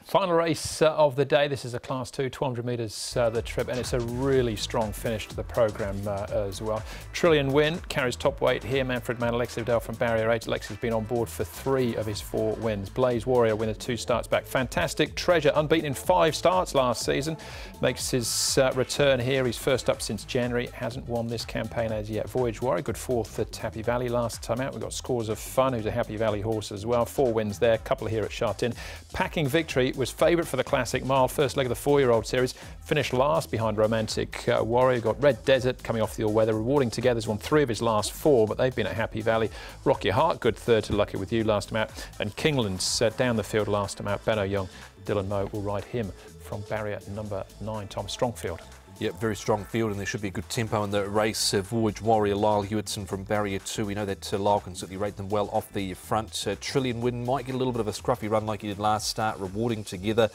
Final race of the day. This is a Class 2, 200 metres the trip, and it's a really strong finish to the programme as well. Trillion Win carries top weight here. Manfred Man, Alexi Vidal from Barrier 8. Alexi's been on board for 3 of his 4 wins. Blaze Warrior winner 2 starts back. Fantastic Treasure, unbeaten in 5 starts last season, makes his return here. He's first up since January, hasn't won this campaign as yet. Voyage Warrior, good 4th at Happy Valley last time out. We've got Scores of Fun, who's a Happy Valley horse as well. 4 wins there, couple here at Sha Tin. Packing Victory was favourite for the Classic Mile, first leg of the 4-year-old series, finished last behind Romantic Warrior. Got Red Desert coming off the all-weather. Rewarding Together's won 3 of his last 4, but they've been at Happy Valley. Rock Your Heart, good 3rd to Lucky With You last time out, and Kingland's down the field last time out. Benno Young, Dylan Moe will ride him from barrier number 9. Tom, strong field. Yep, very strong field, and there should be a good tempo in the race. Voyage Warrior, Lyle Hewitson from barrier 2. We know that Lyle can certainly rate them well off the front. Trillion Win might get a little bit of a scruffy run like he did last start. Rewarding Together,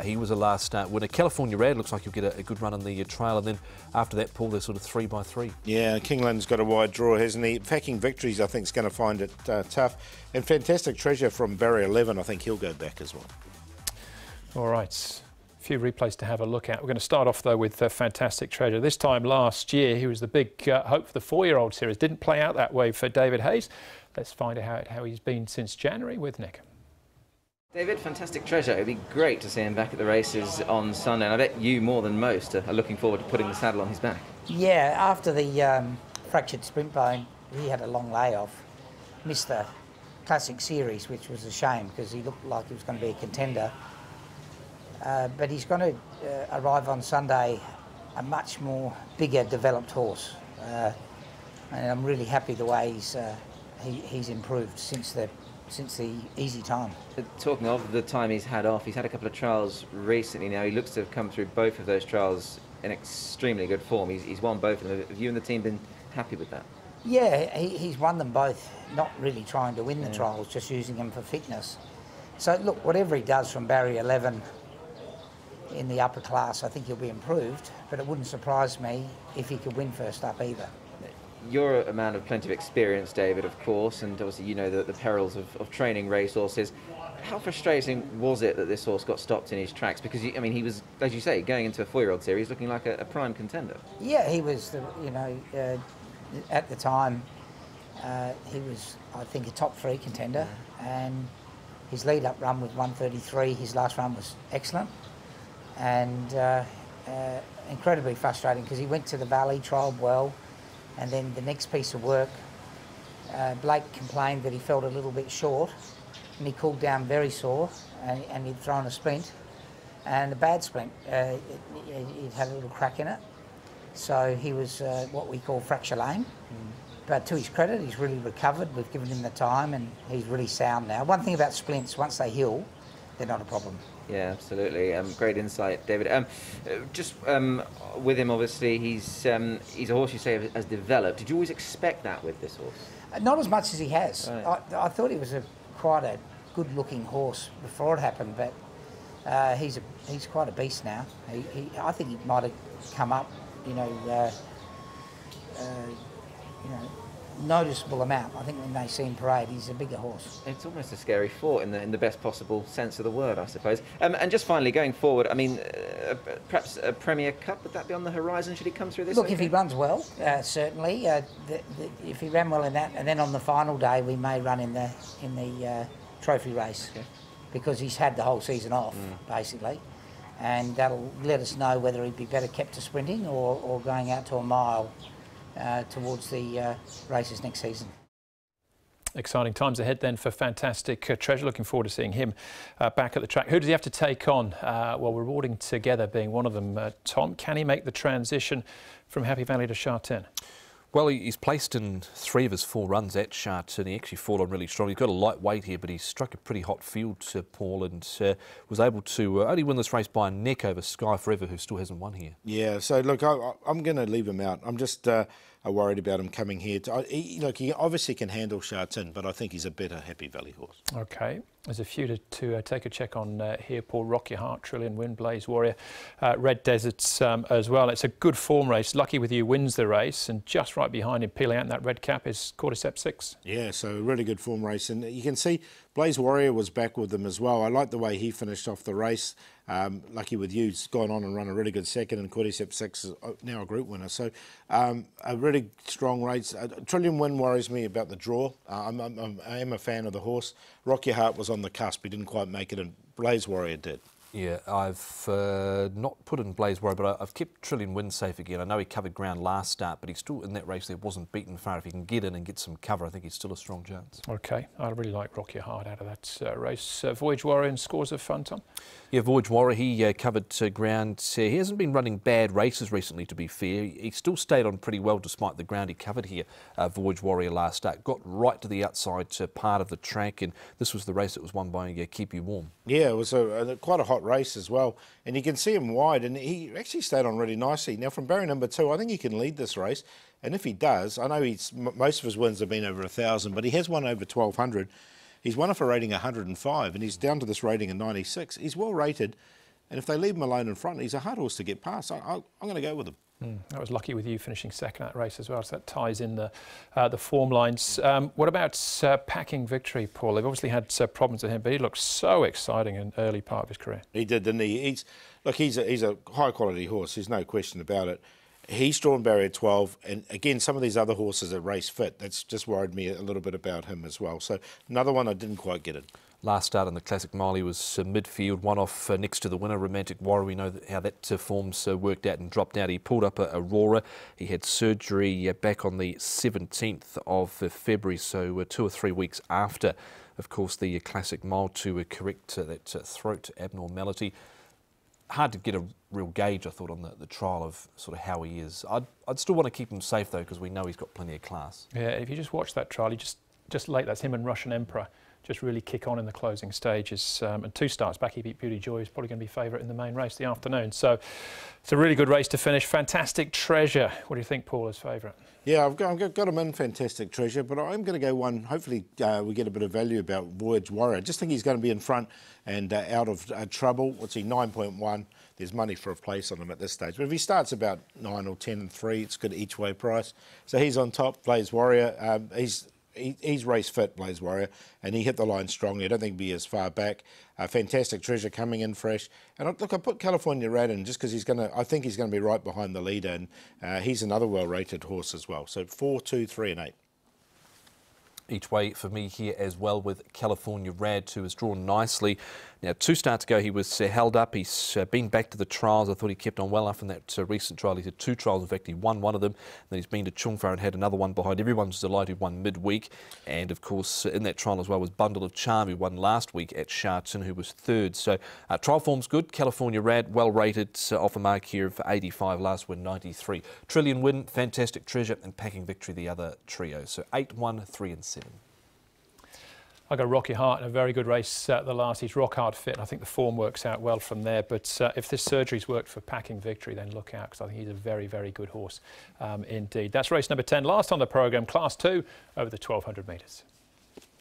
he was a last start winner. California Rad looks like he'll get a good run on the trail, and then after that, Paul, they're sort of 3 by 3. Yeah, Kingland's got a wide draw, hasn't he? Packing Victories, I think, is going to find it tough. And Fantastic Treasure from barrier 11, I think he'll go back as well. All right. Few replays to have a look at. We're going to start off though with Fantastic Treasure. This time last year he was the big hope for the 4-year-old series. Didn't play out that way for David Hayes. Let's find out how he's been since January with Nick. David, Fantastic Treasure. It'd be great to see him back at the races on Sunday, and I bet you more than most are looking forward to putting the saddle on his back. Yeah, after the fractured sprint bone, he had a long layoff. Missed the Classic Series, which was a shame because he looked like he was going to be a contender. But he's going to arrive on Sunday a much more bigger developed horse, and I'm really happy the way he's improved since the easy time. Talking of the time he's had off, he's had a couple of trials recently now. He looks to have come through both of those trials in extremely good form. He's won both of them. Have you and the team been happy with that? Yeah, he's won them both, not really trying to win the trials, just using them for fitness. So look, whatever he does from barrier 11 in the upper class, I think he'll be improved, but it wouldn't surprise me if he could win first up either. You're a man of plenty of experience, David, of course, and obviously you know the perils of training racehorses. How frustrating was it that this horse got stopped in his tracks? Because, I mean, he was, as you say, going into a 4-year-old series looking like a prime contender. Yeah, he was, at the time, he was, I think, a top 3 contender, and his lead-up run was 1:33. His last run was excellent. And incredibly frustrating because he went to the Valley, trialled well, and then the next piece of work, Blake complained that he felt a little bit short, and he cooled down very sore, and he'd thrown a splint, and a bad splint. He'd had a little crack in it, so he was what we call fracture lame. But to his credit, he's really recovered. We've given him the time, and he's really sound now. One thing about splints, once they heal, they're not a problem. Yeah, absolutely. Great insight, David. With him, obviously, he's a horse you say has developed. Did you always expect that with this horse? Not as much as he has. Right. I thought he was quite a good-looking horse before it happened, but he's quite a beast now. I think he might have come up, noticeable amount. I think when they see him parade, he's a bigger horse. It's almost a scary thought in the best possible sense of the word, I suppose. And just finally, going forward, I mean, perhaps a Premier Cup, would that be on the horizon? Should he come through this? Look, if he runs well, certainly. If he ran well in that, and then on the final day, we may run in the trophy race, because he's had the whole season off, basically. And that'll let us know whether he'd be better kept to sprinting or going out to a mile towards the races next season. Exciting times ahead then for Fantastic Treasure. Looking forward to seeing him back at the track. Who does he have to take on? Well, Rewarding Together being one of them. Tom, can he make the transition from Happy Valley to Sha Tin? Well, he's placed in 3 of his 4 runs at Sha Tin. He actually fought on really strong. He's got a light weight here, but he struck a pretty hot field, Paul, and was able to only win this race by a neck over Sky Forever, who still hasn't won here. Yeah, so look, I'm going to leave him out. I'm just worried about him coming here. He obviously can handle Sha Tin, but I think he's a better Happy Valley horse. Okay, there's a few to take a check on here, Paul. Rock Your Heart, Trillion Win, Blaze Warrior, Red Deserts as well. It's a good form race. Lucky With You wins the race, and just right behind him, peeling out in that red cap, is Cordyceps 6. Yeah, so a really good form race, and you can see Blaze Warrior was back with them as well. I like the way he finished off the race. Lucky with you, he's gone on and run a really good second, and Cordyceps 6 is now a group winner. So a really strong race. Trillion Win worries me about the draw. I am a fan of the horse. Rock Your Heart was on the cusp. He didn't quite make it, and Blaze Warrior did. Yeah, I've not put in Blaze Warrior, but I've kept Trillion Win safe again. I know he covered ground last start, but he's still in that race there, wasn't beaten far. If he can get in and get some cover, I think he's still a strong chance. OK, I really like Rock Your Heart out of that race. Voyage Warrior and Scores of Fun, Tom? Yeah, Voyage Warrior, he covered ground. He hasn't been running bad races recently, to be fair. He still stayed on pretty well despite the ground he covered here, Voyage Warrior last start. Got right to the outside part of the track, and this was the race that was won by Keep You Warm. Yeah, it was quite a hot race as well, and you can see him wide, and he actually stayed on really nicely. Now from barrier number 2, I think he can lead this race, and if he does, I know most of his wins have been over 1,000, but he has won over 1,200. He's won off a rating 105, and he's down to this rating of 96. He's well rated, and if they leave him alone in front, he's a hard horse to get past. I'm going to go with him. I was lucky with you finishing second at that race as well, so that ties in the form lines. What about Packing Victory, Paul? They've obviously had problems with him, but he looked so exciting in the early part of his career. He did, didn't he? He's a high-quality horse, there's no question about it. He's drawn barrier 12, and again, some of these other horses are race fit. That's just worried me a little bit about him as well. So another one I didn't quite get it. Last start in the Classic Mile, he was midfield, one off next to the winner, Romantic Warrior. We know how that form's worked out and dropped out. He pulled up a Aurora. He had surgery back on the 17th of February, so 2 or 3 weeks after, of course, the Classic Mile to correct that throat abnormality. Hard to get a real gauge, I thought, on the trial of sort of how he is. I'd still want to keep him safe, though, because we know he's got plenty of class. Yeah, if you just watch that trial, you just late, that's him and Russian Emperor, just really kick on in the closing stages. And 2 starts back, he beat Beauty Joy. He's probably going to be favourite in the main race the afternoon. So it's a really good race to finish. Fantastic Treasure. What do you think, Paul, is favourite? Yeah, I've got him in Fantastic Treasure, but I'm going to go one. Hopefully we get a bit of value about Voyage Warrior. I just think he's going to be in front and out of trouble. What's he, 9.1? There's money for a place on him at this stage. But if he starts about 9 or 10 and 3, it's good each way price. So he's on top, Blaze Warrior. He's race fit, Blaze Warrior, and he hit the line strongly. I don't think he'll be as far back. Fantastic Treasure coming in fresh. And look, I put California Rat in just because I think he's going to be right behind the leader, and he's another well-rated horse as well. So 4, 2, 3 and 8. Each way for me here as well with California Rad, who has drawn nicely. Now, 2 starts ago, he was held up. He's been back to the trials. I thought he kept on well enough in that recent trial. He's had 2 trials. In fact, he won one of them. Then he's been to Chungfa and had another one behind Everyone's Delight, who won midweek. And, of course, in that trial as well was Bundle of Charm, who won last week at Sha Tin, who was 3rd. So, trial form's good. California Rad, well rated, off a mark here of 85, last win 93. Trillion Win, Fantastic Treasure, and Packing Victory, the other trio. So 8, 1, 3 and 7. I got Rock Your Heart in a very good race the last. He's rock hard fit. I think the form works out well from there. But if this surgery's worked for Packing Victory, then look out, because I think he's a very, very good horse indeed. That's race number 10. Last on the programme, Class 2 over the 1,200 metres.